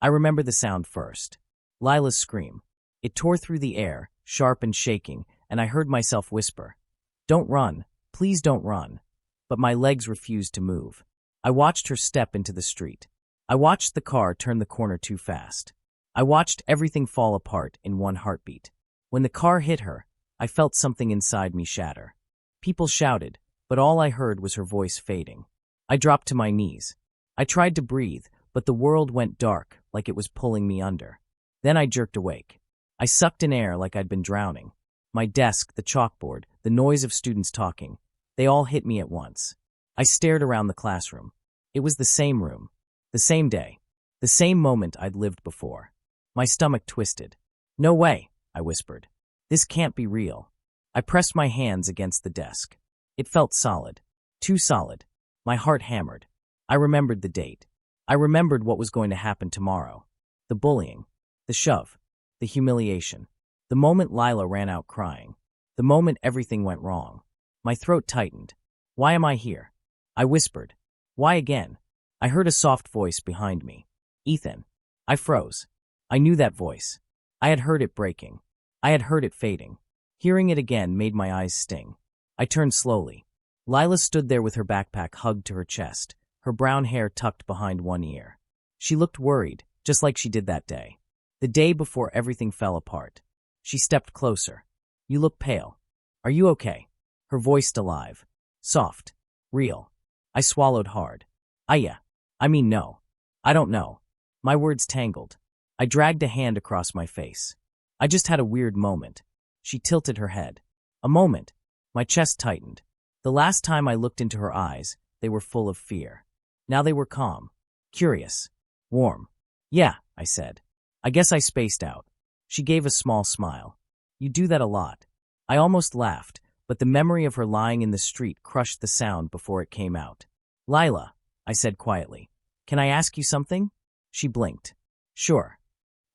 I remember the sound first. Lila's scream. It tore through the air, sharp and shaking, and I heard myself whisper, "Don't run, please don't run." But my legs refused to move. I watched her step into the street. I watched the car turn the corner too fast. I watched everything fall apart in one heartbeat. When the car hit her, I felt something inside me shatter. People shouted, but all I heard was her voice fading. I dropped to my knees. I tried to breathe, but the world went dark, like it was pulling me under. Then I jerked awake. I sucked in air like I'd been drowning. My desk, the chalkboard, the noise of students talking, they all hit me at once. I stared around the classroom. It was the same room, the same day, the same moment I'd lived before. My stomach twisted. "No way," I whispered. "This can't be real." I pressed my hands against the desk. It felt solid. Too solid. My heart hammered. I remembered the date. I remembered what was going to happen tomorrow. The bullying. The shove. The humiliation. The moment Lila ran out crying. The moment everything went wrong. My throat tightened. "Why am I here?" I whispered. "Why again?" I heard a soft voice behind me. "Ethan." I froze. I knew that voice. I had heard it breaking. I had heard it fading. Hearing it again made my eyes sting. I turned slowly. Lila stood there with her backpack hugged to her chest, her brown hair tucked behind one ear. She looked worried, just like she did that day. The day before everything fell apart. She stepped closer. "You look pale. Are you okay?" Her voice alive. Soft. Real. I swallowed hard. No. I don't know. My words tangled. I dragged a hand across my face. I just had a weird moment. She tilted her head. A moment. My chest tightened. The last time I looked into her eyes, they were full of fear. Now they were calm. Curious. Warm. "Yeah," I said. "I guess I spaced out." She gave a small smile. "You do that a lot." I almost laughed, but the memory of her lying in the street crushed the sound before it came out. "Lila," I said quietly, "can I ask you something?" She blinked. "Sure."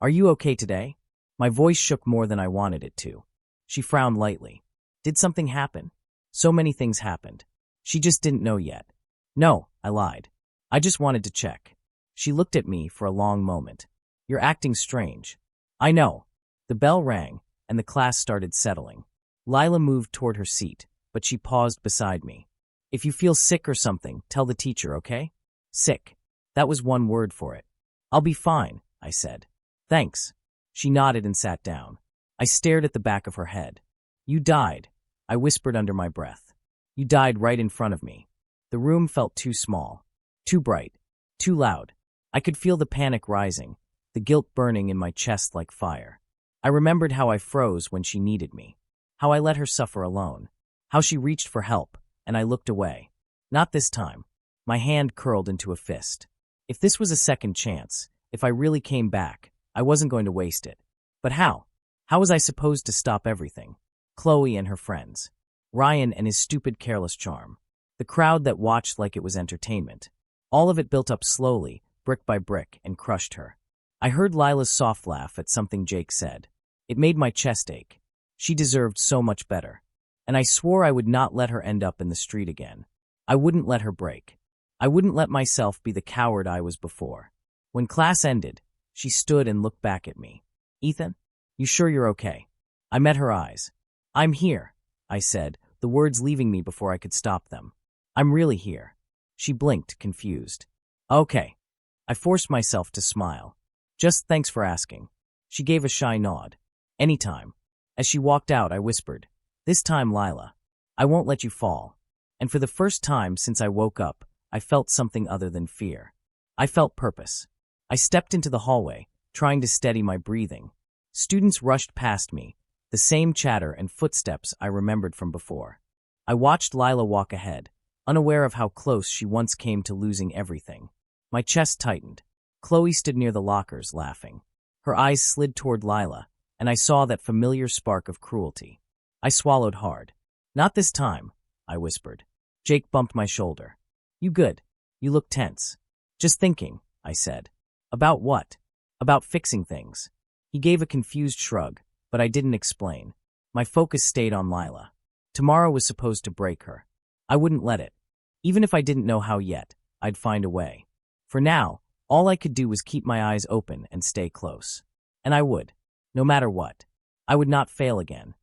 "Are you okay today?" My voice shook more than I wanted it to. She frowned lightly. "Did something happen?" "So many things happened." She just didn't know yet. "No," I lied. "I just wanted to check." She looked at me for a long moment. "You're acting strange." "I know." The bell rang, and the class started settling. Lila moved toward her seat, but she paused beside me. "If you feel sick or something, tell the teacher, okay?" Sick. That was one word for it. "I'll be fine," I said. "Thanks." She nodded and sat down. I stared at the back of her head. "You died," I whispered under my breath. "You died right in front of me." The room felt too small, too bright, too loud. I could feel the panic rising, the guilt burning in my chest like fire. I remembered how I froze when she needed me, how I let her suffer alone, how she reached for help, and I looked away. Not this time. My hand curled into a fist. If this was a second chance, if I really came back, I wasn't going to waste it. But how? How was I supposed to stop everything? Chloe and her friends. Ryan and his stupid careless charm. The crowd that watched like it was entertainment. All of it built up slowly, brick by brick, and crushed her. I heard Lila's soft laugh at something Jake said. It made my chest ache. She deserved so much better. And I swore I would not let her end up in the street again. I wouldn't let her break. I wouldn't let myself be the coward I was before. When class ended, she stood and looked back at me. "Ethan, you sure you're okay?" I met her eyes. "I'm here," I said, the words leaving me before I could stop them. "I'm really here." She blinked, confused. "Okay." I forced myself to smile. "Just thanks for asking." She gave a shy nod. "Anytime." As she walked out, I whispered, "This time, Lila, I won't let you fall." And for the first time since I woke up, I felt something other than fear. I felt purpose. I stepped into the hallway, trying to steady my breathing. Students rushed past me, the same chatter and footsteps I remembered from before. I watched Lila walk ahead, unaware of how close she once came to losing everything. My chest tightened. Chloe stood near the lockers, laughing. Her eyes slid toward Lila, and I saw that familiar spark of cruelty. I swallowed hard. "Not this time," I whispered. Jake bumped my shoulder. "You good? You look tense." "Just thinking," I said. "About what?" "About fixing things." He gave a confused shrug, but I didn't explain. My focus stayed on Lila. Tomorrow was supposed to break her. I wouldn't let it. Even if I didn't know how yet, I'd find a way. For now, All I could do was keep my eyes open and stay close. And I would. No matter what. I would not fail again.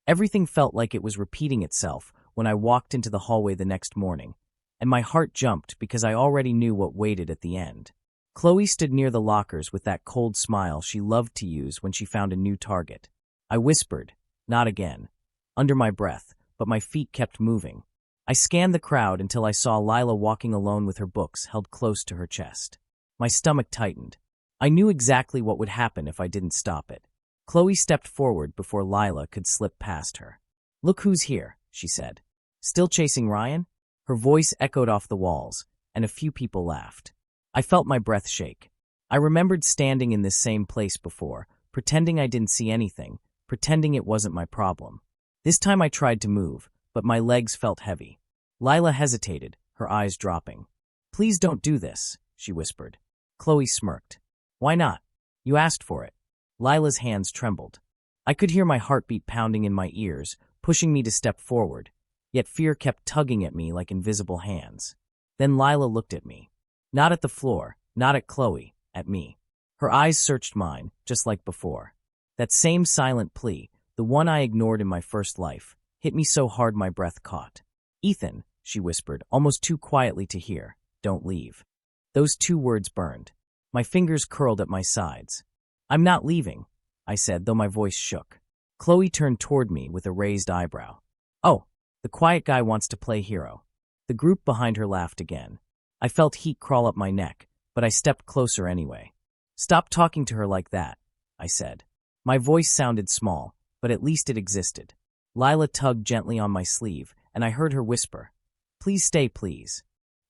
Everything felt like it was repeating itself when I walked into the hallway the next morning, and my heart jumped because I already knew what waited at the end. Chloe stood near the lockers with that cold smile she loved to use when she found a new target. I whispered, "Not again," under my breath, but my feet kept moving. I scanned the crowd until I saw Lila walking alone with her books held close to her chest. My stomach tightened. I knew exactly what would happen if I didn't stop it. Chloe stepped forward before Lila could slip past her. "Look who's here," she said. "Still chasing Ryan?" Her voice echoed off the walls, and a few people laughed. I felt my breath shake. I remembered standing in this same place before, pretending I didn't see anything, pretending it wasn't my problem. This time I tried to move, but my legs felt heavy. Lila hesitated, her eyes dropping. "Please don't do this," she whispered. Chloe smirked. "Why not? You asked for it." Lila's hands trembled. I could hear my heartbeat pounding in my ears, pushing me to step forward, yet fear kept tugging at me like invisible hands. Then Lila looked at me. Not at the floor, not at Chloe, at me. Her eyes searched mine, just like before. That same silent plea, the one I ignored in my first life, hit me so hard my breath caught. "Ethan," she whispered, almost too quietly to hear, "don't leave." Those two words burned. My fingers curled at my sides. "I'm not leaving," I said, though my voice shook. Chloe turned toward me with a raised eyebrow. "Oh, the quiet guy wants to play hero." The group behind her laughed again. I felt heat crawl up my neck, but I stepped closer anyway. "Stop talking to her like that," I said. My voice sounded small, but at least it existed. Lila tugged gently on my sleeve, and I heard her whisper, "Please stay, please."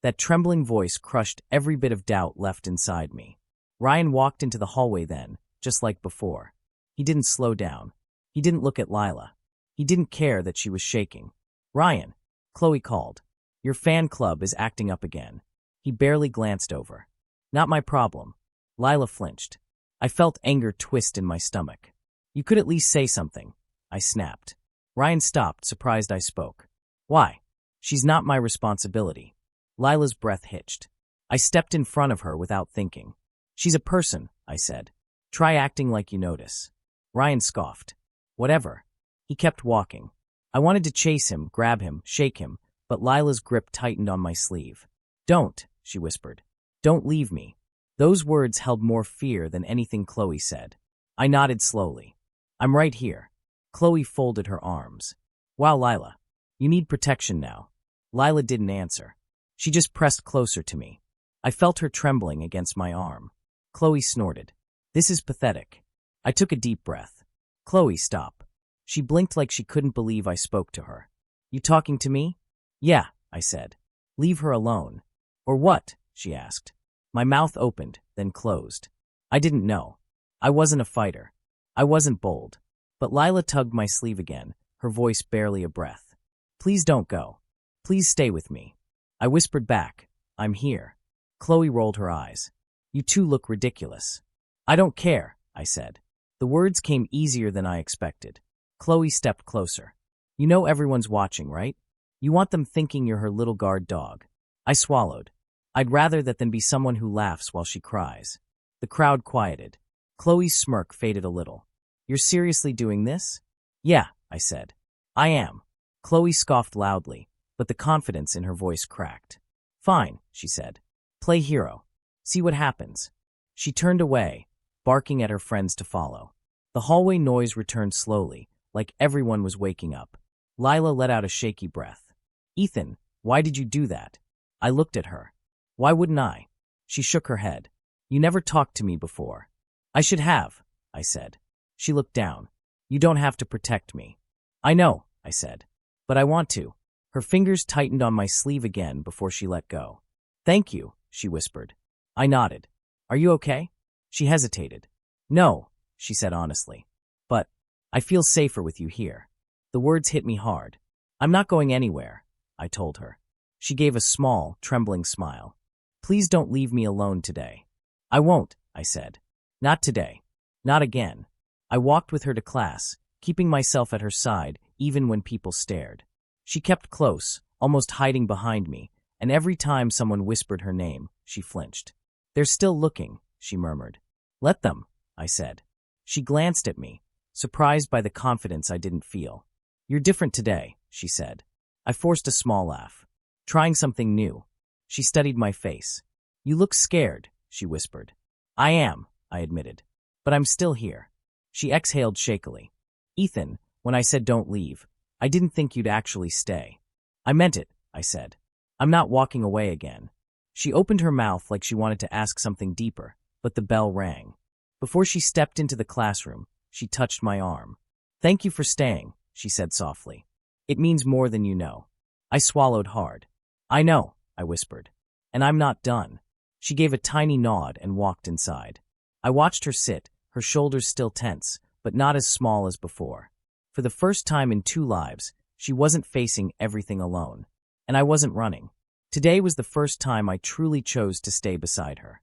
That trembling voice crushed every bit of doubt left inside me. Ryan walked into the hallway then, just like before. He didn't slow down. He didn't look at Lila. He didn't care that she was shaking. "Ryan," Chloe called, "your fan club is acting up again." He barely glanced over. "Not my problem." Lila flinched. I felt anger twist in my stomach. "You could at least say something," I snapped. Ryan stopped, surprised I spoke. "Why? She's not my responsibility." Lila's breath hitched. I stepped in front of her without thinking. "She's a person," I said. "Try acting like you notice." Ryan scoffed. "Whatever." He kept walking. I wanted to chase him, grab him, shake him, but Lila's grip tightened on my sleeve. "Don't," she whispered. "Don't leave me." Those words held more fear than anything Chloe said. I nodded slowly. "I'm right here." Chloe folded her arms. "Wow, Lila. You need protection now." Lila didn't answer. She just pressed closer to me. I felt her trembling against my arm. Chloe snorted. "This is pathetic." I took a deep breath. "Chloe, stop." She blinked like she couldn't believe I spoke to her. "You talking to me?" "Yeah," I said. "Leave her alone." "Or what?" she asked. My mouth opened, then closed. I didn't know. I wasn't a fighter. I wasn't bold. But Lila tugged my sleeve again, her voice barely a breath. "Please don't go. Please stay with me." I whispered back, "I'm here." Chloe rolled her eyes. "You two look ridiculous." "I don't care," I said. The words came easier than I expected. Chloe stepped closer. "You know everyone's watching, right? You want them thinking you're her little guard dog." I swallowed. I'd rather that than be someone who laughs while she cries. The crowd quieted. Chloe's smirk faded a little. "You're seriously doing this?" "Yeah," I said. "I am." Chloe scoffed loudly, but the confidence in her voice cracked. "Fine," she said. "Play hero. See what happens." She turned away, barking at her friends to follow. The hallway noise returned slowly, like everyone was waking up. Lila let out a shaky breath. "Ethan, why did you do that?" I looked at her. "Why wouldn't I?" She shook her head. "You never talked to me before." "I should have," I said. She looked down. "You don't have to protect me." "I know," I said. "But I want to." Her fingers tightened on my sleeve again before she let go. "Thank you," she whispered. I nodded. "Are you okay?" She hesitated. "No," she said honestly. "But I feel safer with you here." The words hit me hard. "I'm not going anywhere," I told her. She gave a small, trembling smile. "Please don't leave me alone today." "I won't," I said. "Not today. Not again." I walked with her to class, keeping myself at her side even when people stared. She kept close, almost hiding behind me, and every time someone whispered her name, she flinched. They're still looking, she murmured. Let them, I said. She glanced at me, surprised by the confidence I didn't feel. You're different today, she said. I forced a small laugh. Trying something new. She studied my face. You look scared, she whispered. I am, I admitted. But I'm still here. She exhaled shakily. Ethan, when I said don't leave, I didn't think you'd actually stay. I meant it, I said. I'm not walking away again. She opened her mouth like she wanted to ask something deeper, but the bell rang. Before she stepped into the classroom, she touched my arm. Thank you for staying, she said softly. It means more than you know. I swallowed hard. I know, I whispered. And I'm not done. She gave a tiny nod and walked inside. I watched her sit, her shoulders still tense, but not as small as before. For the first time in 2 lives, she wasn't facing everything alone. And I wasn't running. Today was the first time I truly chose to stay beside her.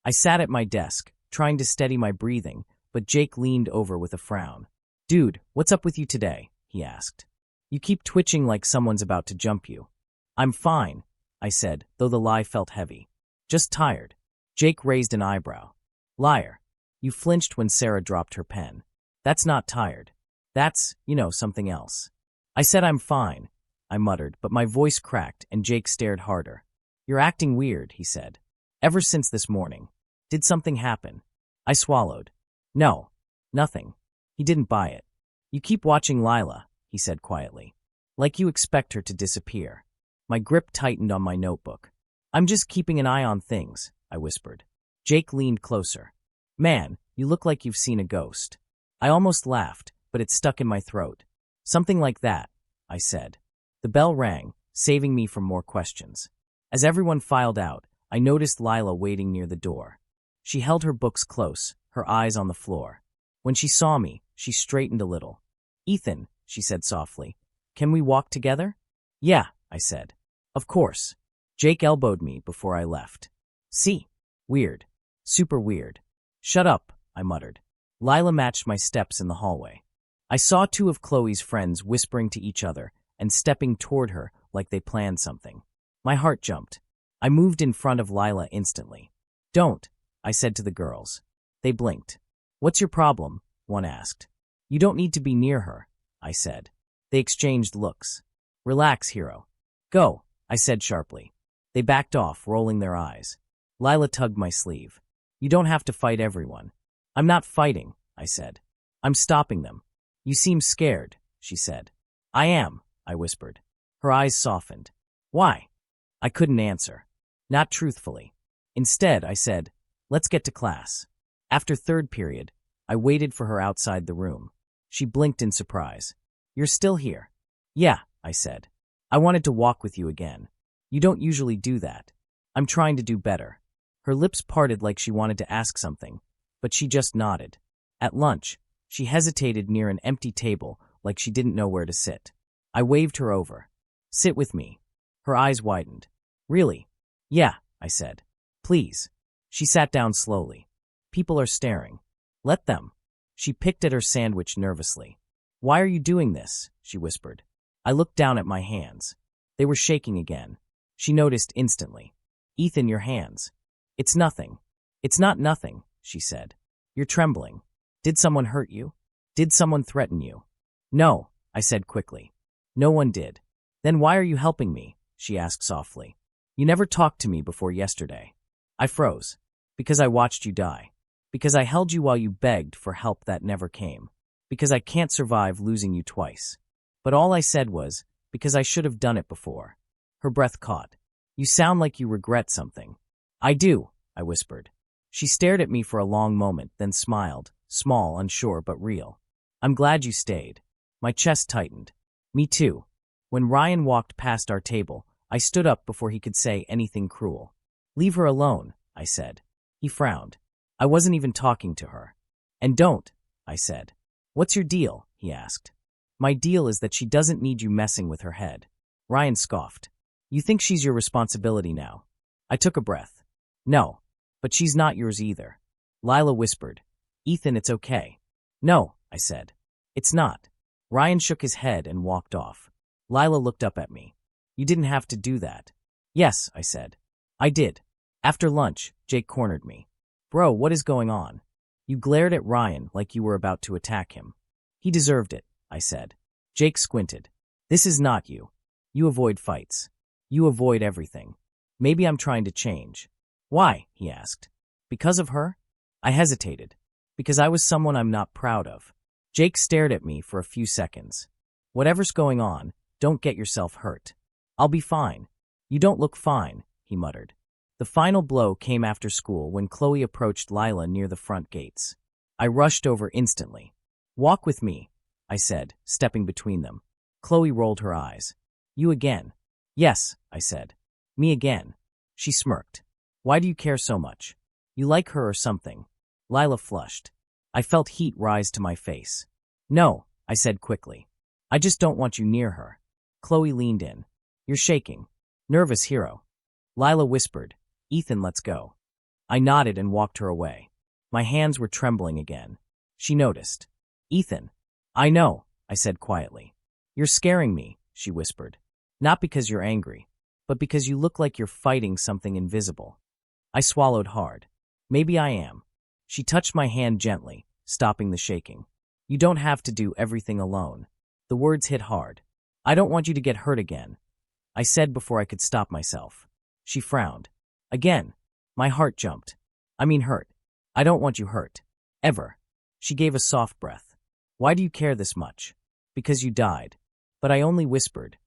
I sat at my desk, trying to steady my breathing, but Jake leaned over with a frown. Dude, what's up with you today? He asked. You keep twitching like someone's about to jump you. I'm fine, I said, though the lie felt heavy. Just tired. Jake raised an eyebrow. Liar. You flinched when Sarah dropped her pen. That's not tired. That's, something else. I said I'm fine, I muttered, but my voice cracked and Jake stared harder. You're acting weird, he said. Ever since this morning. Did something happen? I swallowed. No, nothing. He didn't buy it. You keep watching Lila, he said quietly. Like you expect her to disappear. My grip tightened on my notebook. I'm just keeping an eye on things, I whispered. Jake leaned closer. Man, you look like you've seen a ghost. I almost laughed, but it stuck in my throat. Something like that, I said. The bell rang, saving me from more questions. As everyone filed out, I noticed Lila waiting near the door. She held her books close, her eyes on the floor. When she saw me, she straightened a little. Ethan, she said softly, can we walk together? Yeah, I said. Of course. Jake elbowed me before I left. See? Weird. Super weird. Shut up, I muttered. Lila matched my steps in the hallway. I saw 2 of Chloe's friends whispering to each other and stepping toward her like they planned something. My heart jumped. I moved in front of Lila instantly. Don't, I said to the girls. They blinked. What's your problem? One asked. You don't need to be near her, I said. They exchanged looks. Relax, hero. Go, I said sharply. They backed off, rolling their eyes. Lila tugged my sleeve. You don't have to fight everyone. I'm not fighting, I said. I'm stopping them. You seem scared, she said. I am, I whispered. Her eyes softened. Why? I couldn't answer. Not truthfully. Instead, I said, let's get to class. After 3rd period, I waited for her outside the room. She blinked in surprise. You're still here? Yeah, I said. I wanted to walk with you again. You don't usually do that. I'm trying to do better. Her lips parted like she wanted to ask something, but she just nodded. At lunch, she hesitated near an empty table like she didn't know where to sit. I waved her over. Sit with me. Her eyes widened. Really? Yeah, I said. Please. She sat down slowly. People are staring. Let them. She picked at her sandwich nervously. Why are you doing this? She whispered. I looked down at my hands. They were shaking again. She noticed instantly. Ethan, your hands. It's nothing. It's not nothing, she said. You're trembling. Did someone hurt you? Did someone threaten you? No, I said quickly. No one did. Then why are you helping me? She asked softly. You never talked to me before yesterday. I froze. Because I watched you die. Because I held you while you begged for help that never came. Because I can't survive losing you twice. But all I said was, because I should have done it before. Her breath caught. You sound like you regret something. I do, I whispered. She stared at me for a long moment, then smiled, small, unsure, but real. I'm glad you stayed. My chest tightened. Me too. When Ryan walked past our table, I stood up before he could say anything cruel. Leave her alone, I said. He frowned. I wasn't even talking to her. And don't, I said. What's your deal? He asked. My deal is that she doesn't need you messing with her head. Ryan scoffed. You think she's your responsibility now? I took a breath. No, but she's not yours either. Lila whispered. Ethan, it's okay. No, I said. It's not. Ryan shook his head and walked off. Lila looked up at me. You didn't have to do that. Yes, I said. I did. After lunch, Jake cornered me. Bro, what is going on? You glared at Ryan like you were about to attack him. He deserved it, I said. Jake squinted. This is not you. You avoid fights. You avoid everything. Maybe I'm trying to change. Why? He asked. Because of her? I hesitated. Because I was someone I'm not proud of. Jake stared at me for a few seconds. Whatever's going on, don't get yourself hurt. I'll be fine. You don't look fine, he muttered. The final blow came after school when Chloe approached Lila near the front gates. I rushed over instantly. Walk with me, I said, stepping between them. Chloe rolled her eyes. You again? Yes, I said. Me again. She smirked. Why do you care so much? You like her or something? Lila flushed. I felt heat rise to my face. No, I said quickly. I just don't want you near her. Chloe leaned in. You're shaking. Nervous hero. Lila whispered. Ethan, let's go. I nodded and walked her away. My hands were trembling again. She noticed. Ethan. I know, I said quietly. You're scaring me, she whispered. Not because you're angry, but because you look like you're fighting something invisible. I swallowed hard. Maybe I am. She touched my hand gently, stopping the shaking. You don't have to do everything alone. The words hit hard. I don't want you to get hurt again, I said before I could stop myself. She frowned. Again. My heart jumped. I mean hurt. I don't want you hurt. Ever. She gave a soft breath. Why do you care this much? Because you died. But I only whispered.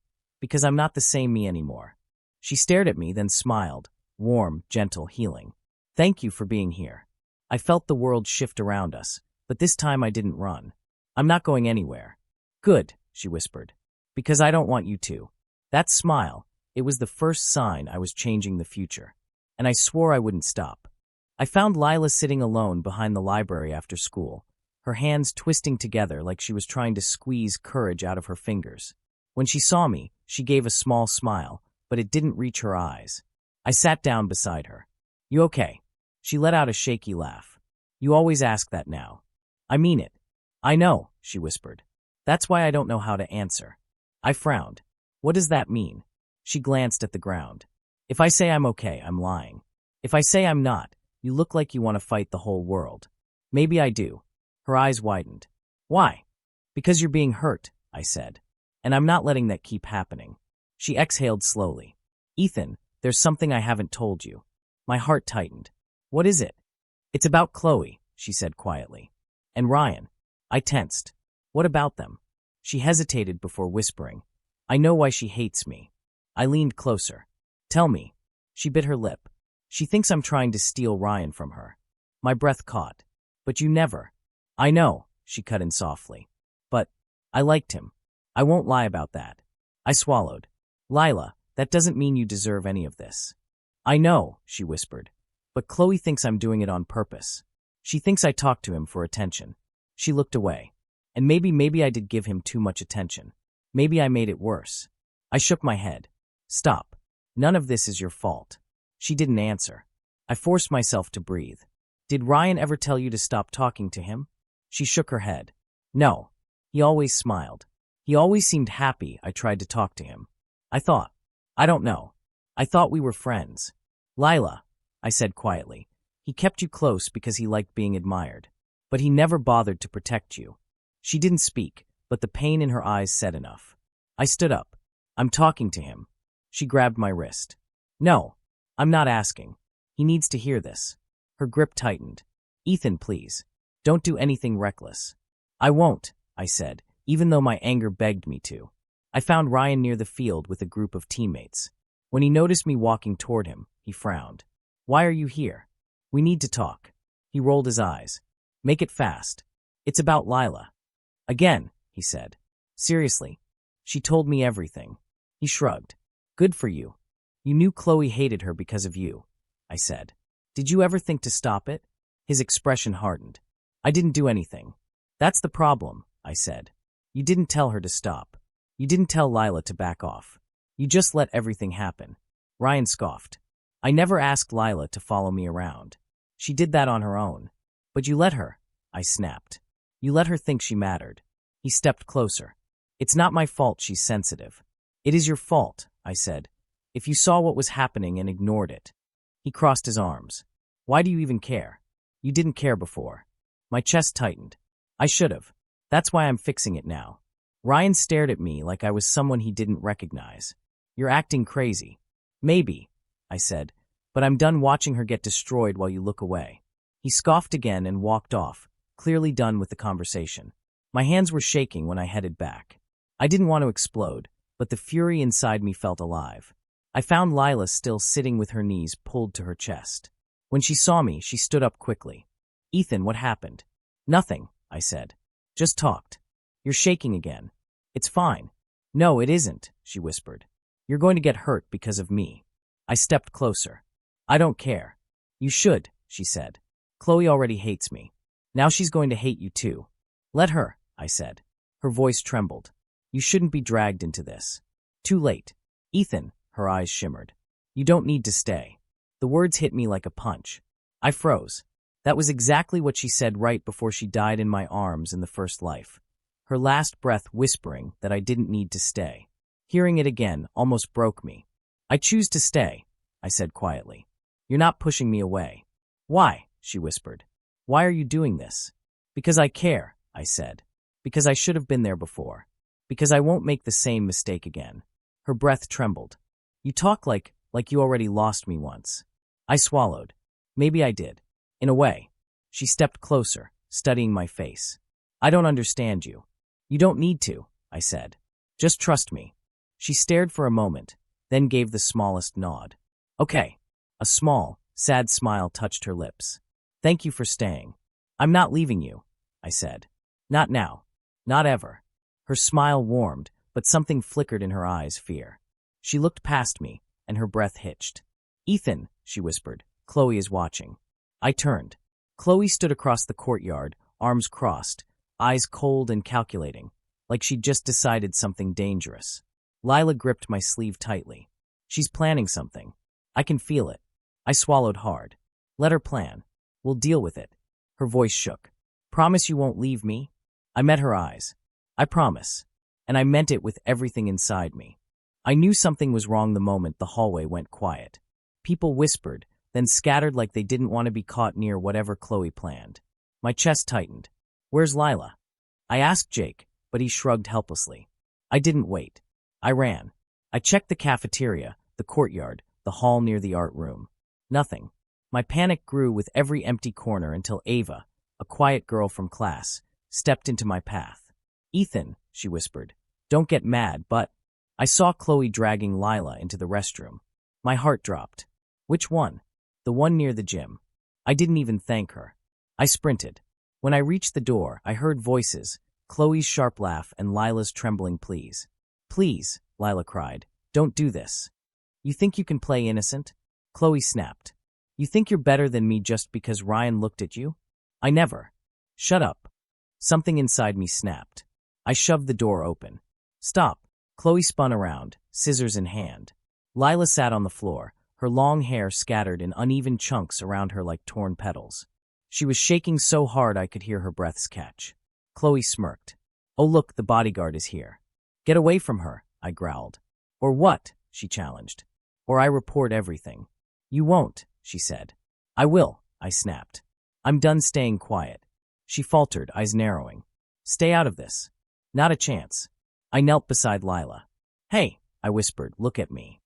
Because I'm not the same me anymore. She stared at me, then smiled. Warm, gentle, healing. Thank you for being here. I felt the world shift around us, but this time I didn't run. I'm not going anywhere. Good, she whispered. Because I don't want you to. That smile, it was the first sign I was changing the future. And I swore I wouldn't stop. I found Lila sitting alone behind the library after school, her hands twisting together like she was trying to squeeze courage out of her fingers. When she saw me, she gave a small smile, but it didn't reach her eyes. I sat down beside her. You okay? She let out a shaky laugh. You always ask that now. I mean it. I know, she whispered. That's why I don't know how to answer. I frowned. What does that mean? She glanced at the ground. If I say I'm okay, I'm lying. If I say I'm not, you look like you want to fight the whole world. Maybe I do. Her eyes widened. Why? Because you're being hurt, I said. And I'm not letting that keep happening. She exhaled slowly. Ethan, there's something I haven't told you. My heart tightened. What is it? It's about Chloe, she said quietly. And Ryan. I tensed. What about them? She hesitated before whispering. I know why she hates me. I leaned closer. Tell me. She bit her lip. She thinks I'm trying to steal Ryan from her. My breath caught. But you never. I know, she cut in softly. But I liked him. I won't lie about that. I swallowed. Lila, that doesn't mean you deserve any of this. I know, she whispered. But Chloe thinks I'm doing it on purpose. She thinks I talked to him for attention. She looked away. And maybe I did give him too much attention. Maybe I made it worse. I shook my head. Stop. None of this is your fault. She didn't answer. I forced myself to breathe. Did Ryan ever tell you to stop talking to him? She shook her head. No. He always smiled. He always seemed happy I tried to talk to him. I don't know. I thought we were friends. Lila, I said quietly. He kept you close because he liked being admired. But he never bothered to protect you. She didn't speak, but the pain in her eyes said enough. I stood up. I'm talking to him. She grabbed my wrist. No, I'm not asking. He needs to hear this. Her grip tightened. Ethan, please. Don't do anything reckless. I won't, I said, even though my anger begged me to. I found Ryan near the field with a group of teammates. When he noticed me walking toward him, he frowned. Why are you here? We need to talk. He rolled his eyes. Make it fast. It's about Lila. Again, he said. Seriously. She told me everything. He shrugged. Good for you. You knew Chloe hated her because of you, I said. Did you ever think to stop it? His expression hardened. I didn't do anything. That's the problem, I said. You didn't tell her to stop. You didn't tell Lila to back off. You just let everything happen. Ryan scoffed. I never asked Lila to follow me around. She did that on her own. But you let her, I snapped. You let her think she mattered. He stepped closer. It's not my fault she's sensitive. It is your fault, I said. If you saw what was happening and ignored it. He crossed his arms. Why do you even care? You didn't care before. My chest tightened. I should have. That's why I'm fixing it now. Ryan stared at me like I was someone he didn't recognize. You're acting crazy. Maybe, I said, but I'm done watching her get destroyed while you look away. He scoffed again and walked off, clearly done with the conversation. My hands were shaking when I headed back. I didn't want to explode, but the fury inside me felt alive. I found Lila still sitting with her knees pulled to her chest. When she saw me, she stood up quickly. Ethan, what happened? Nothing, I said. Just talked. You're shaking again. It's fine. No, it isn't, she whispered. You're going to get hurt because of me. I stepped closer. I don't care. You should, she said. Chloe already hates me. Now she's going to hate you too. Let her, I said. Her voice trembled. You shouldn't be dragged into this. Too late. Ethan, her eyes shimmered. You don't need to stay. The words hit me like a punch. I froze. That was exactly what she said right before she died in my arms in the first life. Her last breath whispering that I didn't need to stay. Hearing it again almost broke me. I choose to stay, I said quietly. You're not pushing me away. Why? She whispered. Why are you doing this? Because I care, I said. Because I should have been there before. Because I won't make the same mistake again. Her breath trembled. You talk like you already lost me once. I swallowed. Maybe I did. In a way. She stepped closer, studying my face. I don't understand you. You don't need to, I said. Just trust me. She stared for a moment, then gave the smallest nod. Okay. A small, sad smile touched her lips. Thank you for staying. I'm not leaving you, I said. Not now. Not ever. Her smile warmed, but something flickered in her eyes, fear. She looked past me, and her breath hitched. Ethan, she whispered, Chloe is watching. I turned. Chloe stood across the courtyard, arms crossed, eyes cold and calculating, like she'd just decided something dangerous. Lila gripped my sleeve tightly. She's planning something. I can feel it. I swallowed hard. Let her plan. We'll deal with it. Her voice shook. Promise you won't leave me? I met her eyes. I promise. And I meant it with everything inside me. I knew something was wrong the moment the hallway went quiet. People whispered, then scattered like they didn't want to be caught near whatever Chloe planned. My chest tightened. Where's Lila? I asked Jake, but he shrugged helplessly. I didn't wait. I ran. I checked the cafeteria, the courtyard, the hall near the art room. Nothing. My panic grew with every empty corner until Ava, a quiet girl from class, stepped into my path. Ethan, she whispered, don't get mad, but... I saw Chloe dragging Lila into the restroom. My heart dropped. Which one? The one near the gym. I didn't even thank her. I sprinted. When I reached the door, I heard voices, Chloe's sharp laugh and Lila's trembling pleas. Please, Lila cried, don't do this. You think you can play innocent? Chloe snapped. You think you're better than me just because Ryan looked at you? I never. Shut up. Something inside me snapped. I shoved the door open. Stop. Chloe spun around, scissors in hand. Lila sat on the floor, her long hair scattered in uneven chunks around her like torn petals. She was shaking so hard I could hear her breaths catch. Chloe smirked. Oh look, the bodyguard is here. Get away from her, I growled. Or what? She challenged. Or I report everything. You won't, she said. I will, I snapped. I'm done staying quiet. She faltered, eyes narrowing. Stay out of this. Not a chance. I knelt beside Lila. Hey, I whispered, look at me.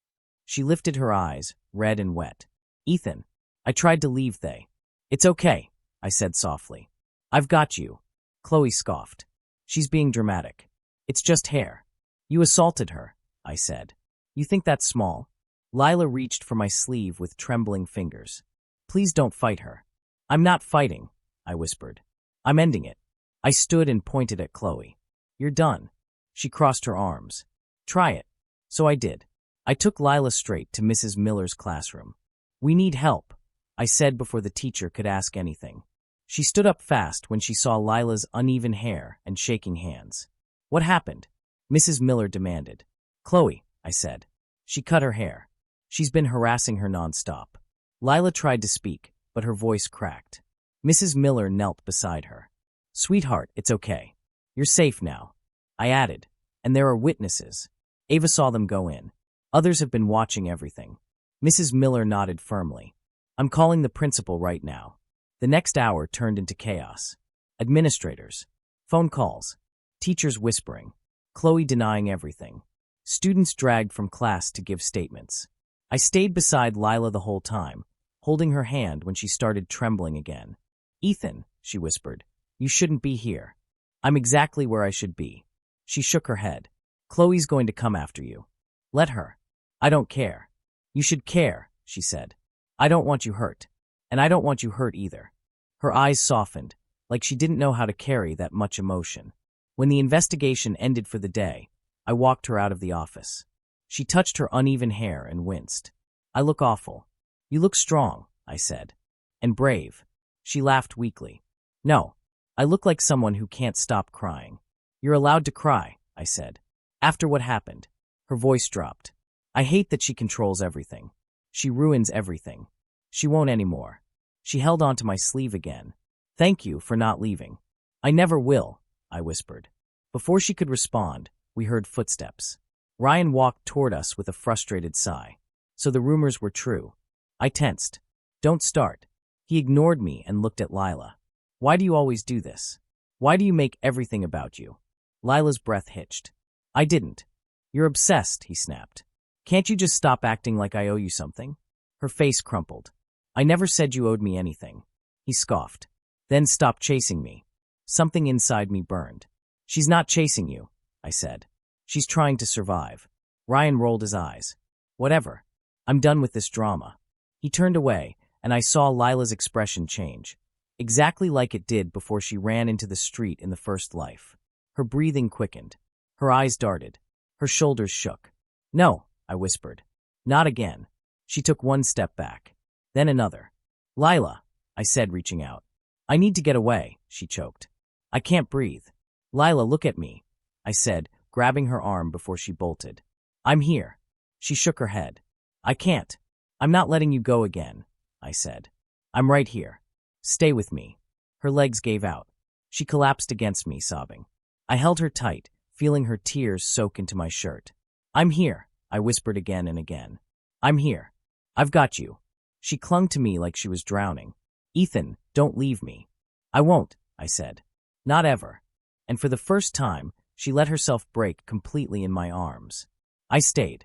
She lifted her eyes, red and wet. Ethan, I tried to leave they. It's okay, I said softly. I've got you. Chloe scoffed. She's being dramatic. It's just hair. You assaulted her, I said. You think that's small? Lila reached for my sleeve with trembling fingers. Please don't fight her. I'm not fighting, I whispered. I'm ending it. I stood and pointed at Chloe. You're done. She crossed her arms. Try it. So I did. I took Lila straight to Mrs. Miller's classroom. We need help, I said before the teacher could ask anything. She stood up fast when she saw Lila's uneven hair and shaking hands. What happened? Mrs. Miller demanded. Chloe, I said. She cut her hair. She's been harassing her nonstop. Lila tried to speak, but her voice cracked. Mrs. Miller knelt beside her. Sweetheart, it's okay. You're safe now. I added, and there are witnesses. Ava saw them go in. Others have been watching everything. Mrs. Miller nodded firmly. I'm calling the principal right now. The next hour turned into chaos. Administrators, phone calls, teachers whispering, Chloe denying everything. Students dragged from class to give statements. I stayed beside Lila the whole time, holding her hand when she started trembling again. Ethan, she whispered, you shouldn't be here. I'm exactly where I should be. She shook her head. Chloe's going to come after you. Let her. I don't care. You should care, she said. I don't want you hurt. And I don't want you hurt either. Her eyes softened, like she didn't know how to carry that much emotion. When the investigation ended for the day, I walked her out of the office. She touched her uneven hair and winced. I look awful. You look strong, I said. And brave. She laughed weakly. No, I look like someone who can't stop crying. You're allowed to cry, I said. After what happened, her voice dropped. I hate that she controls everything. She ruins everything. She won't anymore. She held onto my sleeve again. Thank you for not leaving. I never will, I whispered. Before she could respond, we heard footsteps. Ryan walked toward us with a frustrated sigh. So the rumors were true. I tensed. Don't start. He ignored me and looked at Lila. Why do you always do this? Why do you make everything about you? Lila's breath hitched. I didn't. You're obsessed, he snapped. Can't you just stop acting like I owe you something? Her face crumpled. I never said you owed me anything. He scoffed. Then stop chasing me. Something inside me burned. She's not chasing you, I said. She's trying to survive. Ryan rolled his eyes. Whatever. I'm done with this drama. He turned away, and I saw Lila's expression change. Exactly like it did before she ran into the street in the first life. Her breathing quickened. Her eyes darted. Her shoulders shook. No, I whispered. Not again. She took one step back. Then another. Lila, I said, reaching out. I need to get away, she choked. I can't breathe. Lila, look at me, I said, grabbing her arm before she bolted. I'm here. She shook her head. I can't. I'm not letting you go again, I said. I'm right here. Stay with me. Her legs gave out. She collapsed against me, sobbing. I held her tight, feeling her tears soak into my shirt. I'm here, I whispered again and again. I'm here. I've got you. She clung to me like she was drowning. Ethan, don't leave me. I won't, I said. Not ever. And for the first time, she let herself break completely in my arms. I stayed.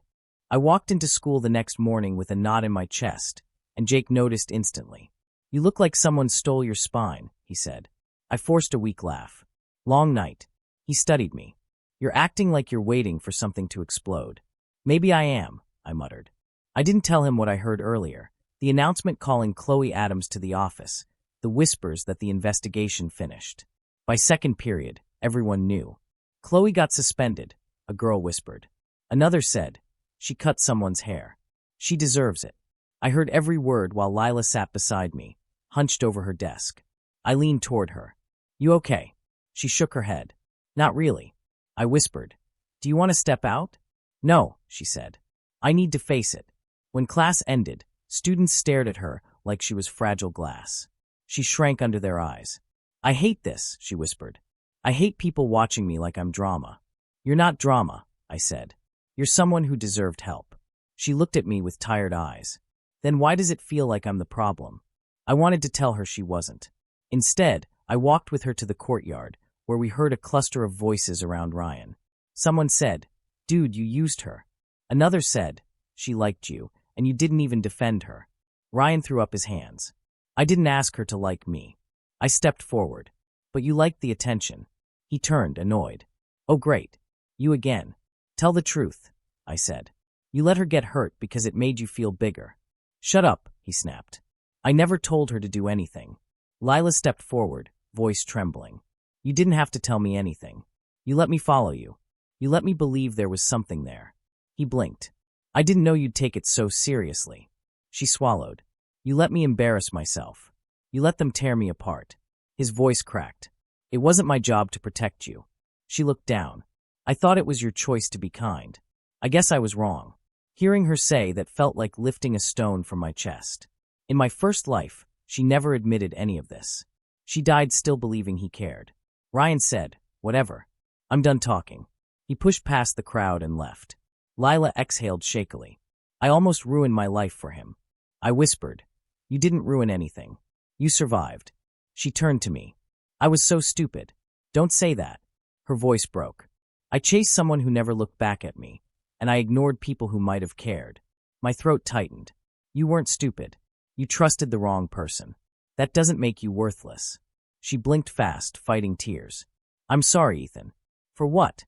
I walked into school the next morning with a knot in my chest, and Jake noticed instantly. You look like someone stole your spine, he said. I forced a weak laugh. Long night. He studied me. You're acting like you're waiting for something to explode. Maybe I am, I muttered. I didn't tell him what I heard earlier, the announcement calling Chloe Adams to the office, the whispers that the investigation finished. By second period, everyone knew. Chloe got suspended, a girl whispered. Another said, she cut someone's hair. She deserves it. I heard every word while Lila sat beside me, hunched over her desk. I leaned toward her. You okay? She shook her head. Not really. I whispered. Do you want to step out? No, she said. I need to face it. When class ended, students stared at her like she was fragile glass. She shrank under their eyes. I hate this, she whispered. I hate people watching me like I'm drama. You're not drama, I said. You're someone who deserved help. She looked at me with tired eyes. Then why does it feel like I'm the problem? I wanted to tell her she wasn't. Instead, I walked with her to the courtyard, where we heard a cluster of voices around Ryan. Someone said, Dude, you used her. Another said, she liked you, and you didn't even defend her. Ryan threw up his hands. I didn't ask her to like me. I stepped forward. But you liked the attention. He turned, annoyed. Oh, great. You again. Tell the truth, I said. You let her get hurt because it made you feel bigger. Shut up, he snapped. I never told her to do anything. Lila stepped forward, voice trembling. You didn't have to tell me anything. You let me follow you. You let me believe there was something there. He blinked. I didn't know you'd take it so seriously. She swallowed. You let me embarrass myself. You let them tear me apart. His voice cracked. It wasn't my job to protect you. She looked down. I thought it was your choice to be kind. I guess I was wrong. Hearing her say that felt like lifting a stone from my chest. In my first life, she never admitted any of this. She died still believing he cared. Ryan said, Whatever. I'm done talking. He pushed past the crowd and left. Lila exhaled shakily. I almost ruined my life for him. I whispered, You didn't ruin anything. You survived. She turned to me. I was so stupid. Don't say that. Her voice broke. I chased someone who never looked back at me, and I ignored people who might have cared. My throat tightened. You weren't stupid. You trusted the wrong person. That doesn't make you worthless. She blinked fast, fighting tears. I'm sorry, Ethan. For what?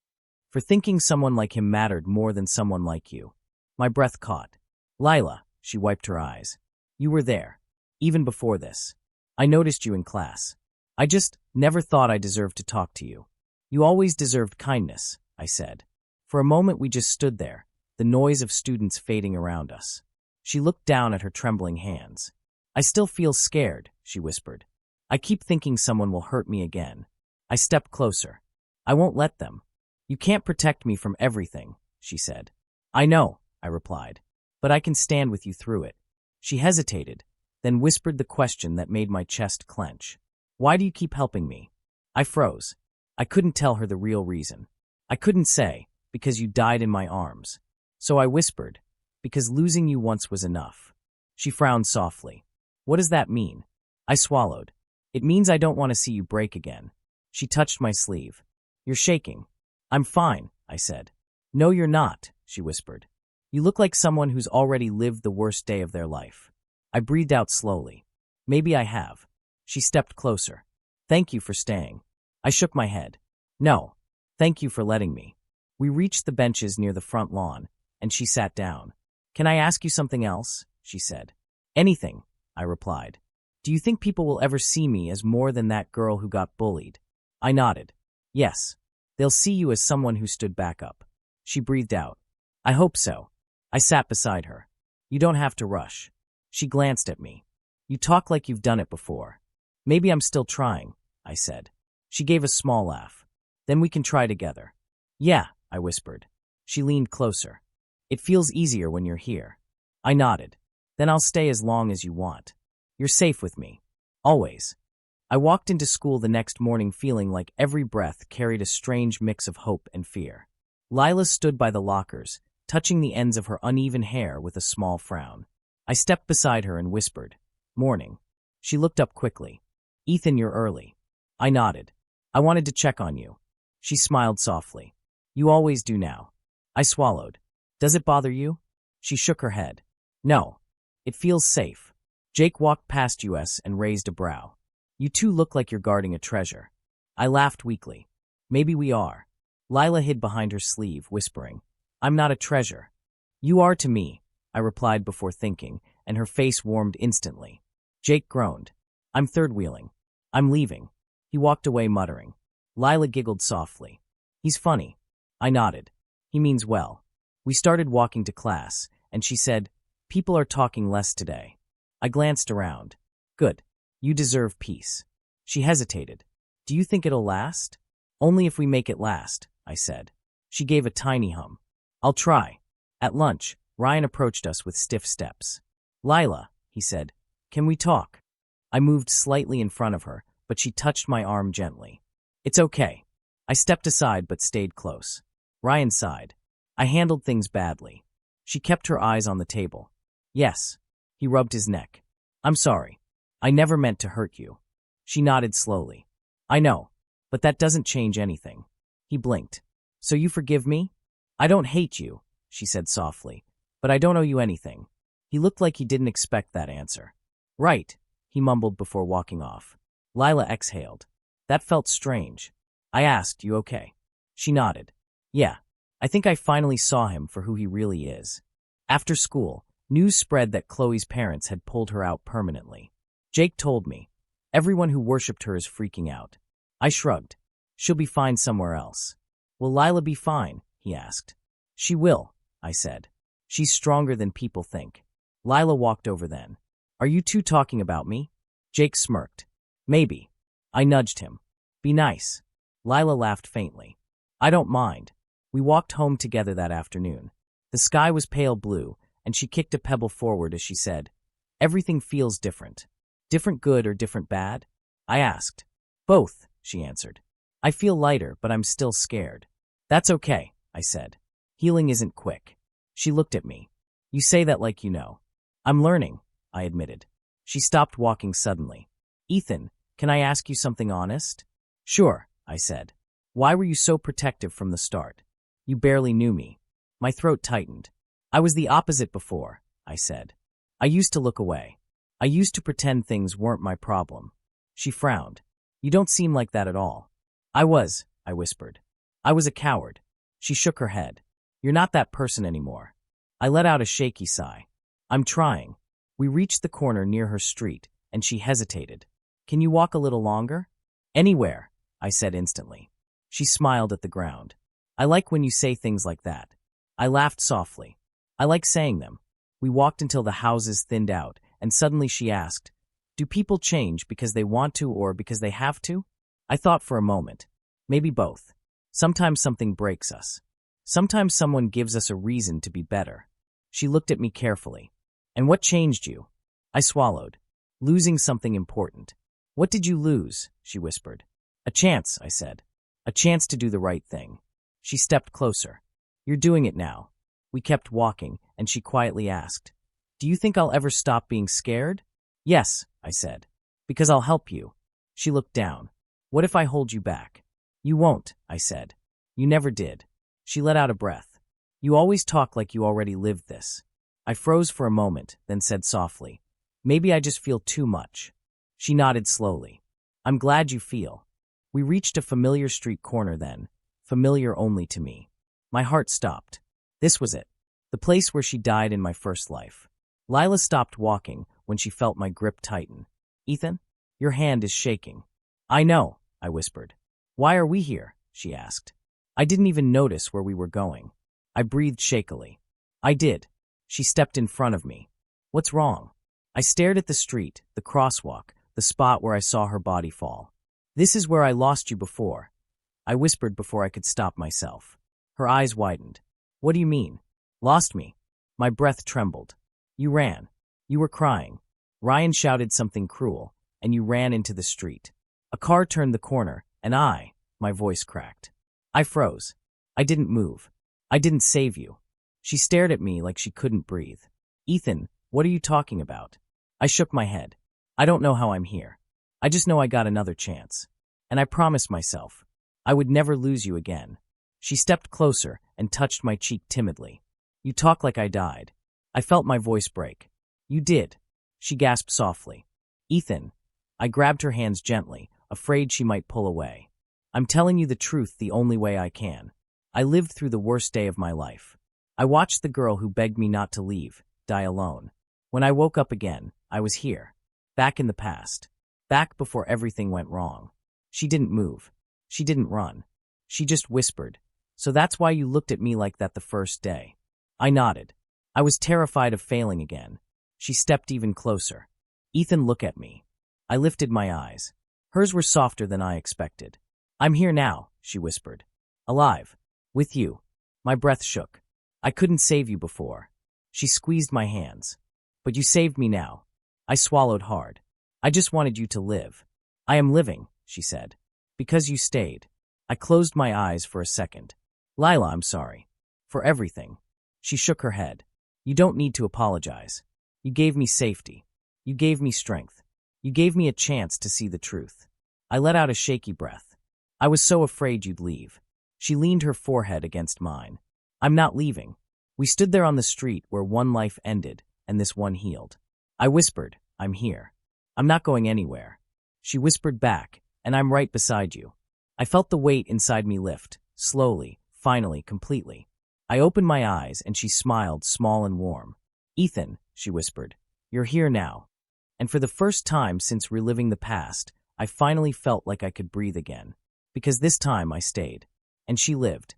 For thinking someone like him mattered more than someone like you. My breath caught. Lila, she wiped her eyes. You were there. Even before this. I noticed you in class. I just never thought I deserved to talk to you. You always deserved kindness, I said. For a moment we just stood there, the noise of students fading around us. She looked down at her trembling hands. I still feel scared, she whispered. I keep thinking someone will hurt me again. I stepped closer. I won't let them. You can't protect me from everything, she said. I know, I replied, but I can stand with you through it. She hesitated, then whispered the question that made my chest clench. Why do you keep helping me? I froze. I couldn't tell her the real reason. I couldn't say, because you died in my arms. So I whispered, because losing you once was enough. She frowned softly. What does that mean? I swallowed. It means I don't want to see you break again. She touched my sleeve. You're shaking. I'm fine, I said. No, you're not, she whispered. You look like someone who's already lived the worst day of their life. I breathed out slowly. Maybe I have. She stepped closer. Thank you for staying. I shook my head. No. Thank you for letting me. We reached the benches near the front lawn, and she sat down. Can I ask you something else? She said. Anything, I replied. Do you think people will ever see me as more than that girl who got bullied? I nodded. Yes. They'll see you as someone who stood back up. She breathed out. I hope so. I sat beside her. You don't have to rush. She glanced at me. You talk like you've done it before. Maybe I'm still trying, I said. She gave a small laugh. Then we can try together. Yeah, I whispered. She leaned closer. It feels easier when you're here. I nodded. Then I'll stay as long as you want. You're safe with me. Always. I walked into school the next morning feeling like every breath carried a strange mix of hope and fear. Lila stood by the lockers, touching the ends of her uneven hair with a small frown. I stepped beside her and whispered, Morning. She looked up quickly. Ethan, you're early. I nodded. I wanted to check on you. She smiled softly. You always do now. I swallowed. Does it bother you? She shook her head. No. It feels safe. Jake walked past us and raised a brow. You two look like you're guarding a treasure. I laughed weakly. Maybe we are. Lila hid behind her sleeve, whispering, I'm not a treasure. You are to me, I replied before thinking, and her face warmed instantly. Jake groaned. I'm third-wheeling. I'm leaving. He walked away muttering. Lila giggled softly. He's funny. I nodded. He means well. We started walking to class, and she said, People are talking less today. I glanced around. Good. You deserve peace. She hesitated. Do you think it'll last? Only if we make it last, I said. She gave a tiny hum. I'll try. At lunch, Ryan approached us with stiff steps. Lila, he said, can we talk? I moved slightly in front of her, but she touched my arm gently. It's okay. I stepped aside but stayed close. Ryan sighed. I handled things badly. She kept her eyes on the table. Yes. He rubbed his neck. I'm sorry. I never meant to hurt you. She nodded slowly. I know, but that doesn't change anything. He blinked. So you forgive me? I don't hate you, she said softly, but I don't owe you anything. He looked like he didn't expect that answer. Right, he mumbled before walking off. Lila exhaled. That felt strange. I asked, you okay? She nodded. Yeah, I think I finally saw him for who he really is. After school, news spread that Chloe's parents had pulled her out permanently. Jake told me. Everyone who worshipped her is freaking out. I shrugged. She'll be fine somewhere else. Will Lila be fine? He asked. She will, I said. She's stronger than people think. Lila walked over then. Are you two talking about me? Jake smirked. Maybe. I nudged him. Be nice. Lila laughed faintly. I don't mind. We walked home together that afternoon. The sky was pale blue, and she kicked a pebble forward as she said, Everything feels different. Different good or different bad? I asked. Both, she answered. I feel lighter, but I'm still scared. That's okay, I said. Healing isn't quick. She looked at me. You say that like you know. I'm learning, I admitted. She stopped walking suddenly. Ethan, can I ask you something honest? Sure, I said. Why were you so protective from the start? You barely knew me. My throat tightened. I was the opposite before, I said. I used to look away. I used to pretend things weren't my problem. She frowned. You don't seem like that at all. I whispered. I was a coward. She shook her head. You're not that person anymore. I let out a shaky sigh. I'm trying. We reached the corner near her street, and she hesitated. Can you walk a little longer? Anywhere, I said instantly. She smiled at the ground. I like when you say things like that. I laughed softly. I like saying them. We walked until the houses thinned out, and suddenly she asked, do people change because they want to or because they have to? I thought for a moment. Maybe both. Sometimes something breaks us. Sometimes someone gives us a reason to be better. She looked at me carefully. And what changed you? I swallowed. Losing something important. What did you lose? She whispered. A chance, I said. A chance to do the right thing. She stepped closer. You're doing it now. We kept walking, and she quietly asked, do you think I'll ever stop being scared? Yes, I said. Because I'll help you. She looked down. What if I hold you back? You won't, I said. You never did. She let out a breath. You always talk like you already lived this. I froze for a moment, then said softly, maybe I just feel too much. She nodded slowly. I'm glad you feel. We reached a familiar street corner then, familiar only to me. My heart stopped. This was it. The place where she died in my first life. Lila stopped walking when she felt my grip tighten. Ethan, your hand is shaking. I know, I whispered. Why are we here? She asked. I didn't even notice where we were going. I breathed shakily. I did. She stepped in front of me. What's wrong? I stared at the street, the crosswalk, the spot where I saw her body fall. This is where I lost you before. I whispered before I could stop myself. Her eyes widened. What do you mean? Lost me? My breath trembled. You ran. You were crying. Ryan shouted something cruel, and you ran into the street. A car turned the corner, and my voice cracked. I froze. I didn't move. I didn't save you. She stared at me like she couldn't breathe. Ethan, what are you talking about? I shook my head. I don't know how I'm here. I just know I got another chance. And I promised myself I would never lose you again. She stepped closer and touched my cheek timidly. You talk like I died. I felt my voice break. You did. She gasped softly. Ethan. I grabbed her hands gently, afraid she might pull away. I'm telling you the truth the only way I can. I lived through the worst day of my life. I watched the girl who begged me not to leave die alone. When I woke up again, I was here. Back in the past. Back before everything went wrong. She didn't move. She didn't run. She just whispered. So that's why you looked at me like that the first day. I nodded. I was terrified of failing again. She stepped even closer. Ethan, look at me. I lifted my eyes. Hers were softer than I expected. I'm here now, she whispered. Alive. With you. My breath shook. I couldn't save you before. She squeezed my hands. But you saved me now. I swallowed hard. I just wanted you to live. I am living, she said. Because you stayed. I closed my eyes for a second. Lila, I'm sorry. For everything. She shook her head. You don't need to apologize. You gave me safety. You gave me strength. You gave me a chance to see the truth. I let out a shaky breath. I was so afraid you'd leave. She leaned her forehead against mine. I'm not leaving. We stood there on the street where one life ended and this one healed. I whispered, I'm here. I'm not going anywhere. She whispered back, and I'm right beside you. I felt the weight inside me lift, slowly, finally, completely. I opened my eyes and she smiled, small and warm. Ethan, she whispered, you're here now. And for the first time since reliving the past, I finally felt like I could breathe again. Because this time I stayed. And she lived.